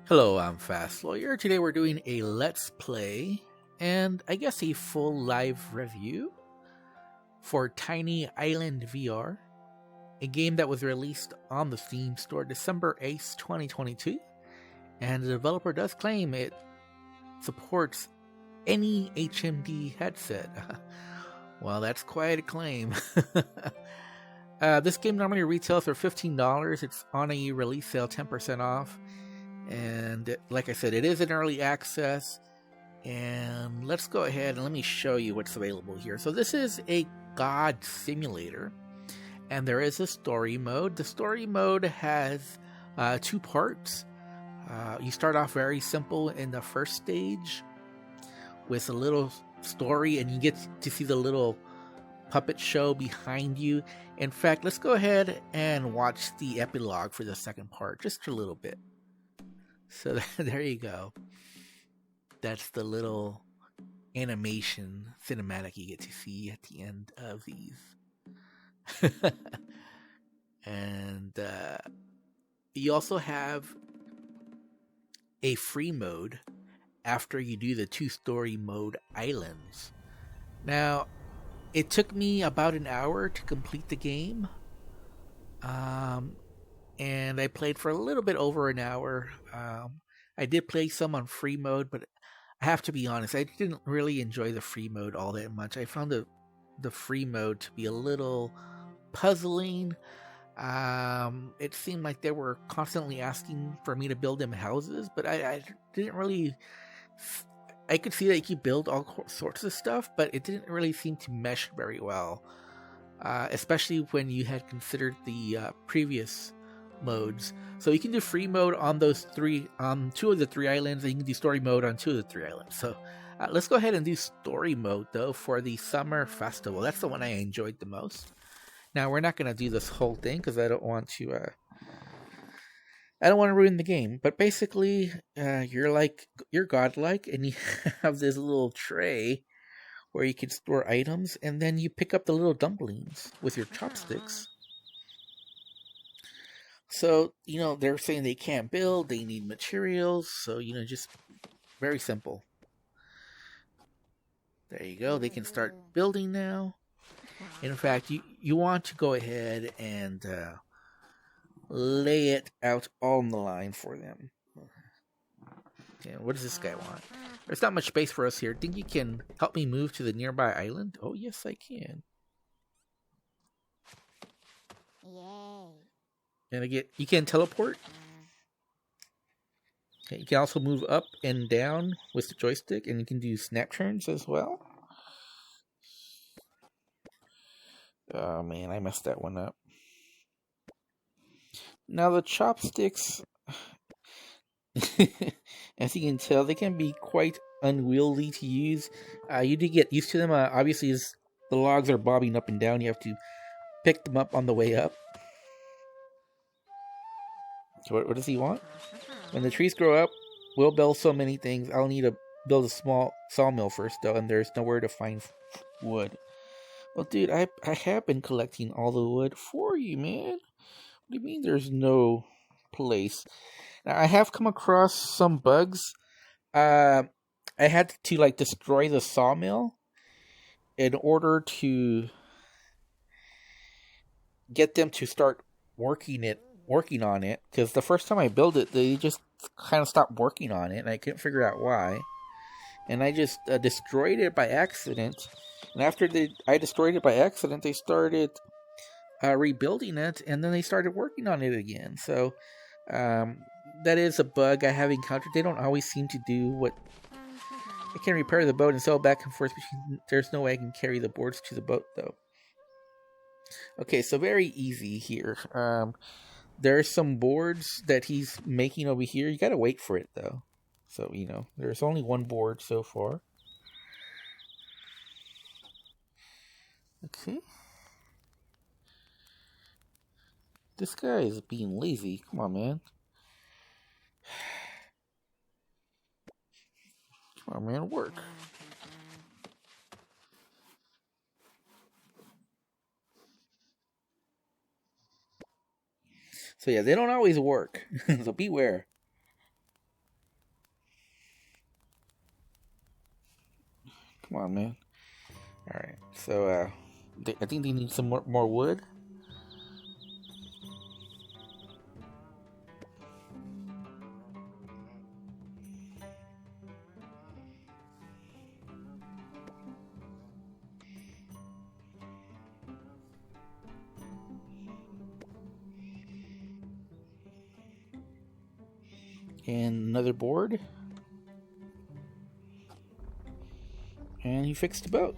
Hello, I'm Fast Lawyer. Today we're doing a Let's Play and I guess a full live review for Tiny Island VR, a game that was released on the Steam Store December 8th, 2022, and the developer does claim it supports any HMD headset. Well, that's quite a claim. This game normally retails for $15. It's on a release sale, 10% off. And like I said, it is in early access. And let's go ahead and let me show you what's available here. So this is a God simulator, and there is a story mode. The story mode has two parts. You start off very simple in the first stage with a little story, and you get to see the little puppet show behind you. In fact, let's go ahead and watch the epilogue for the second part, just a little bit. So there you go. That's the little animation cinematic you get to see at the end of these. And you also have a free mode after you do the two-story mode islands. Now, it took me about an hour to complete the game. And I played for a little bit over an hour. I did play some on free mode, but I have to be honest, I didn't really enjoy the free mode all that much. I found the free mode to be a little puzzling. It seemed like they were constantly asking for me to build them houses, but I didn't really... I could see that you could build all sorts of stuff, but it didn't really seem to mesh very well. Especially when you had considered the previous modes. So you can do free mode on those three, on two of the three islands, and you can do story mode on two of the three islands. So let's go ahead and do story mode though for the summer festival. That's the one I enjoyed the most. Now we're not going to do this whole thing because I don't want to ruin the game. But basically, you're godlike, and you have this little tray where you can store items, and then you pick up the little dumplings with your chopsticks. So, they're saying they can't build, they need materials, so, just very simple. There you go, they can start building now. In fact, you want to go ahead and lay it out on the line for them. Okay, what does this guy want? There's not much space for us here. Think you can help me move to the nearby island? Oh, yes, I can. Yay. And you can teleport. Okay, you can also move up and down with the joystick, and you can do snap turns as well. Oh man, I messed that one up. Now the chopsticks, as you can tell, they can be quite unwieldy to use. You do get used to them. Obviously, as the logs are bobbing up and down, you have to pick them up on the way up. So what does he want? When the trees grow up, we'll build so many things. I'll need to build a small sawmill first, though, and there's nowhere to find wood. Well, dude, I have been collecting all the wood for you, man. What do you mean there's no place? Now, I have come across some bugs. I had to, destroy the sawmill in order to get them to start working on it, because the first time I built it, they just kind of stopped working on it, and I couldn't figure out why. And I just destroyed it by accident. And after I destroyed it by accident, they started rebuilding it, and then they started working on it again. So that is a bug I have encountered. They don't always seem to do what... I can repair the boat and sail back and forth between... There's no way I can carry the boards to the boat, though. Okay, so very easy here. There's some boards that he's making over here. You gotta wait for it, though. So, there's only one board so far. Okay. This guy is being lazy. Come on, man. Come on, man. Work. So yeah, they don't always work. So beware. Come on, man. Alright, so I think they need some more wood. And another board. And he fixed the boat.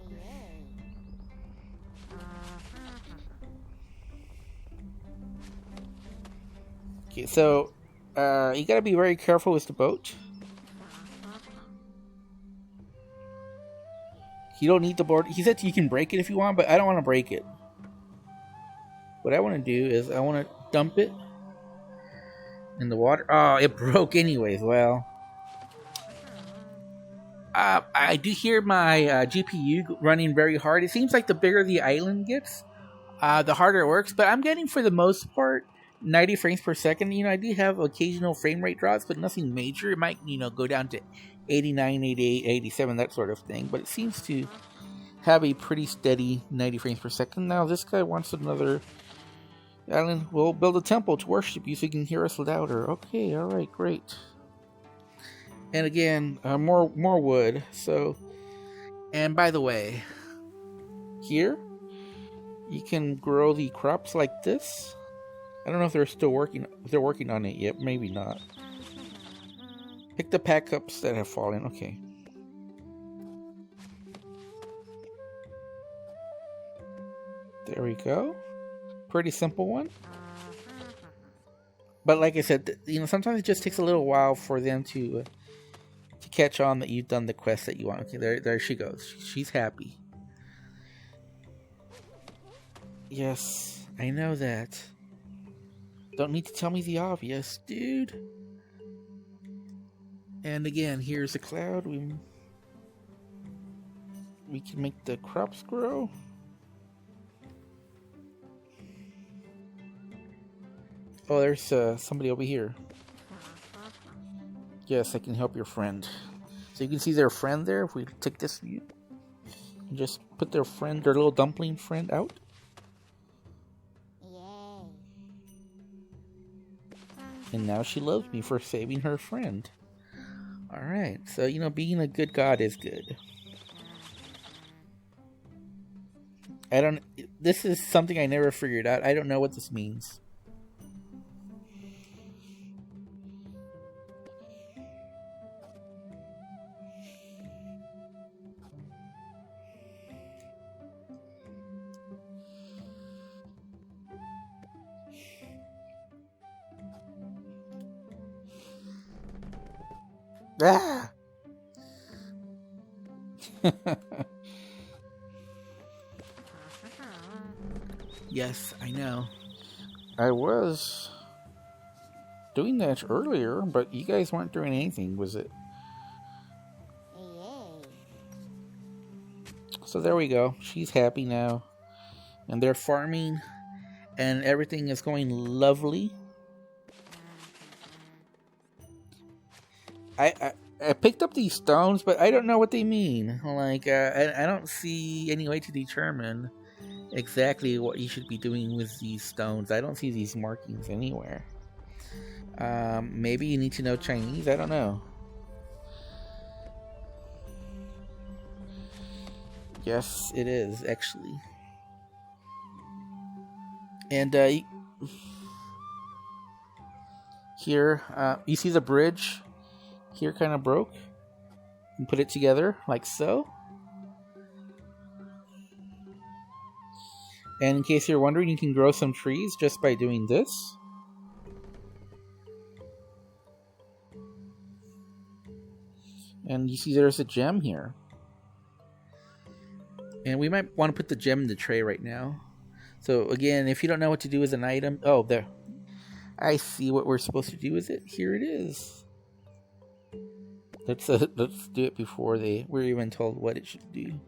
Okay, so you gotta be very careful with the boat. You don't need the board. He said you can break it if you want, but I don't want to break it. What I want to do is I want to dump it in the water. Oh, it broke anyways. Well, I do hear my GPU running very hard. It seems like the bigger the island gets, the harder it works. But I'm getting, for the most part, 90 frames per second. You know, I do have occasional frame rate drops, but nothing major. It might, go down to 89, 88, 87, that sort of thing. But it seems to have a pretty steady 90 frames per second. Now, this guy wants another island. We'll build a temple to worship you so you can hear us louder. Okay, alright, great. And again, more wood. So, and by the way, here you can grow the crops like this. I don't know if they're still working. If they're working on it yet, maybe not. Pick the pack ups that have fallen. Okay. There we go. Pretty simple one. But like I said, sometimes it just takes a little while for them to catch on that you've done the quest that you want. Okay, there she goes. She's happy. Yes, I know that. Don't need to tell me the obvious, dude. And again, here's a cloud. We can make the crops grow. Oh, there's somebody over here. Yes, I can help your friend. So you can see their friend there. If we take this view, and just put their little dumpling friend out. Yay. And now she loves me for saving her friend. Alright, so being a good god is good. This is something I never figured out. I don't know what this means. Ah! Yes, I know. I was doing that earlier, but you guys weren't doing anything, was it? So there we go. She's happy now. And they're farming, and everything is going lovely. I picked up these stones, but I don't know what they mean. Like, I don't see any way to determine exactly what you should be doing with these stones. I don't see these markings anywhere. Maybe you need to know Chinese. I don't know. Yes, it is, actually. And here, you see the bridge? Here kind of broke. And put it together like so. And in case you're wondering, you can grow some trees just by doing this. And you see there's a gem here. And we might want to put the gem in the tray right now. So again, if you don't know what to do with an item... Oh, there. I see what we're supposed to do with it. Here it is. Let's do it before we're even told what it should do.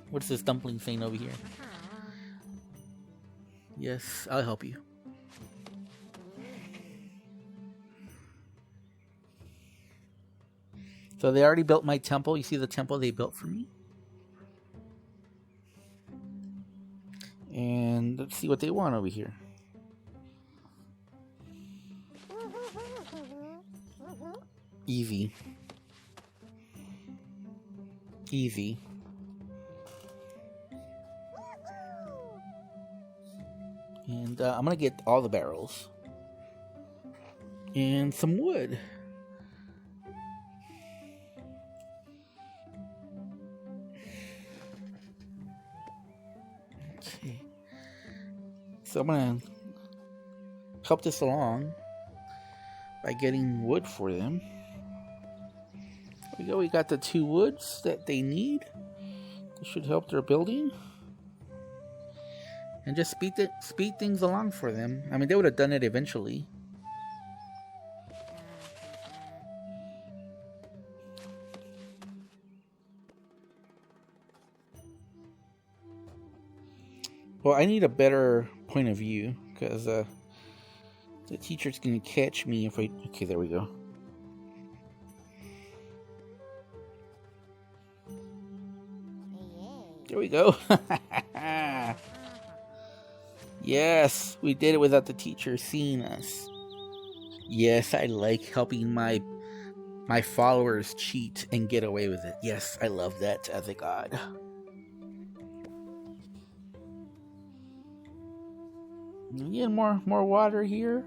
What's this dumpling saying over here? Yes, I'll help you. So they already built my temple. You see the temple they built for me? And let's see what they want over here. Easy. Easy. And I'm going to get all the barrels. And some wood. Okay. So I'm going to help this along by getting wood for them. There we go. We got the 2 woods that they need. This should help their building. And just speed things along for them. I mean, they would have done it eventually. Well, I need a better point of view, because the teacher's going to catch me if I... Okay, there we go. There we go. Yes, we did it without the teacher seeing us. Yes, I like helping my followers cheat and get away with it. Yes, I love that as a god. Again, more water here.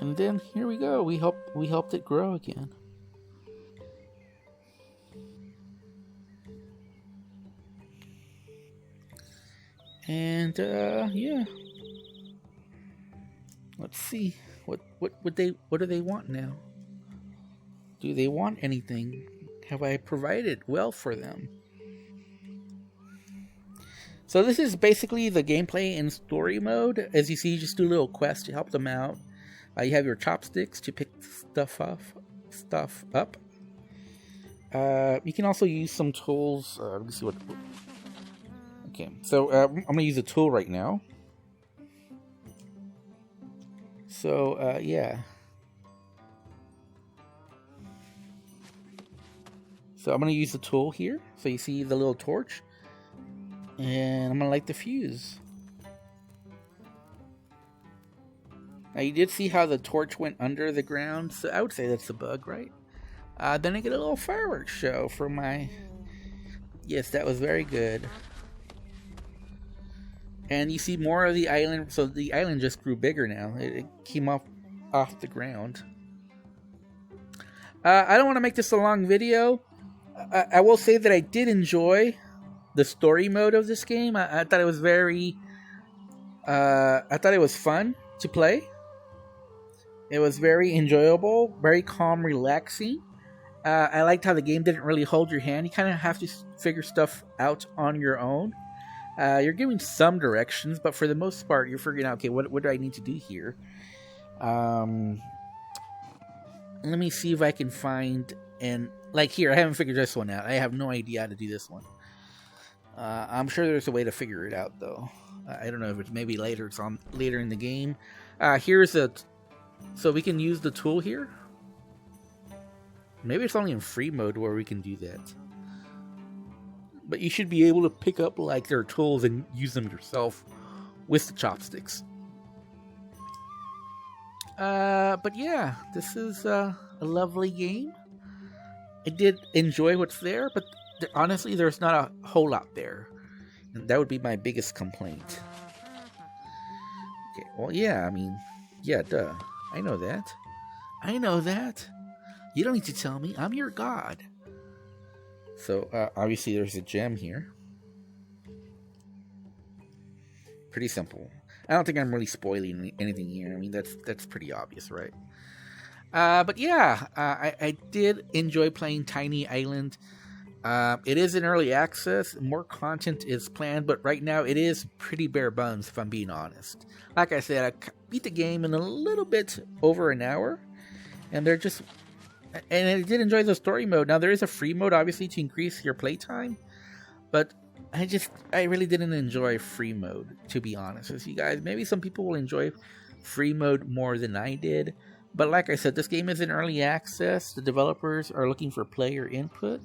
And then here we go. We helped it grow again. And yeah. Let's see. What do they want now? Do they want anything? Have I provided well for them? So this is basically the gameplay in story mode. As you see, you just do a little quest to help them out. You have your chopsticks to pick stuff up. You can also use some tools. Let me see what. Okay, so I'm gonna use a tool right now. So yeah. So I'm gonna use the tool here. So you see the little torch. And I'm going to light the fuse. Now you did see how the torch went under the ground. So I would say that's a bug, right? Then I get a little fireworks show for my... Yes, that was very good. And you see more of the island. So the island just grew bigger now. It came off the ground. I don't want to make this a long video. I will say that I did enjoy the story mode of this game. I thought it was very... I thought it was fun to play. It was very enjoyable, very calm, relaxing. I liked how the game didn't really hold your hand. You kind of have to figure stuff out on your own. You're giving some directions, but for the most part, you're figuring out, okay, what do I need to do here? Let me see if I can find... And like here, I haven't figured this one out. I have no idea how to do this one. I'm sure there's a way to figure it out, though. I don't know if it's maybe later. It's on later in the game. Here's a... So we can use the tool here. Maybe it's only in free mode where we can do that. But you should be able to pick up like their tools and use them yourself with the chopsticks. But yeah, this is a lovely game. I did enjoy what's there, but honestly, there's not a whole lot there. And that would be my biggest complaint. Okay, well, yeah, I mean, yeah, duh. I know that. I know that. You don't need to tell me. I'm your god. So, obviously, there's a gem here. Pretty simple. I don't think I'm really spoiling anything here. I mean, that's pretty obvious, right? But yeah, I did enjoy playing Tiny Island. It is in early access. More content is planned, but right now it is pretty bare bones, if I'm being honest. Like I said, I beat the game in a little bit over an hour, and they're just... And I did enjoy the story mode. Now, there is a free mode, obviously, to increase your playtime, but I really didn't enjoy free mode, to be honest with you guys. Maybe some people will enjoy free mode more than I did. But like I said, this game is in early access. The developers are looking for player input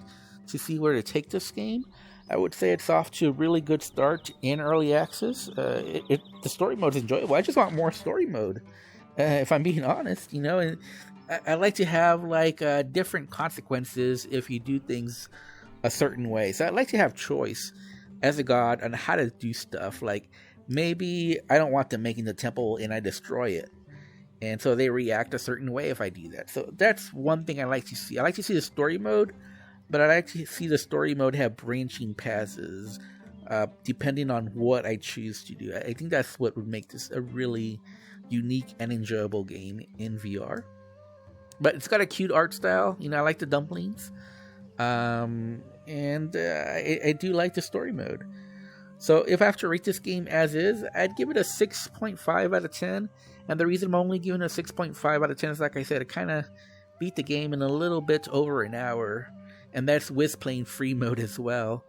to see where to take this game. I would say it's off to a really good start in early access. The story mode is enjoyable. I just want more story mode, if I'm being honest. And I like to have like different consequences if you do things a certain way. So I'd like to have choice as a god on how to do stuff. Like maybe I don't want them making the temple and I destroy it, and so they react a certain way if I do that. So that's one thing I like to see. I like to see the story mode, but I like to see the story mode have branching paths, depending on what I choose to do. I think that's what would make this a really unique and enjoyable game in VR. But it's got a cute art style. I like the dumplings. And I do like the story mode. So if I have to rate this game as is, I'd give it a 6.5 out of 10. And the reason I'm only giving it a 6.5 out of 10 is, like I said, it kind of beat the game in a little bit over an hour. And that's with playing free mode as well.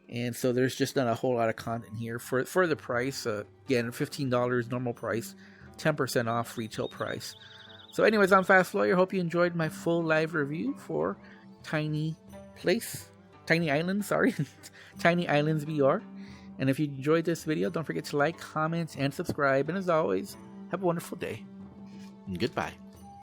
And so there's just not a whole lot of content here for the price. Again, $15 normal price, 10% off retail price. So anyways, I'm Fast Lawyer. Hope you enjoyed my full live review for Tiny Islands VR. And if you enjoyed this video, don't forget to like, comment, and subscribe. And as always, have a wonderful day. And goodbye.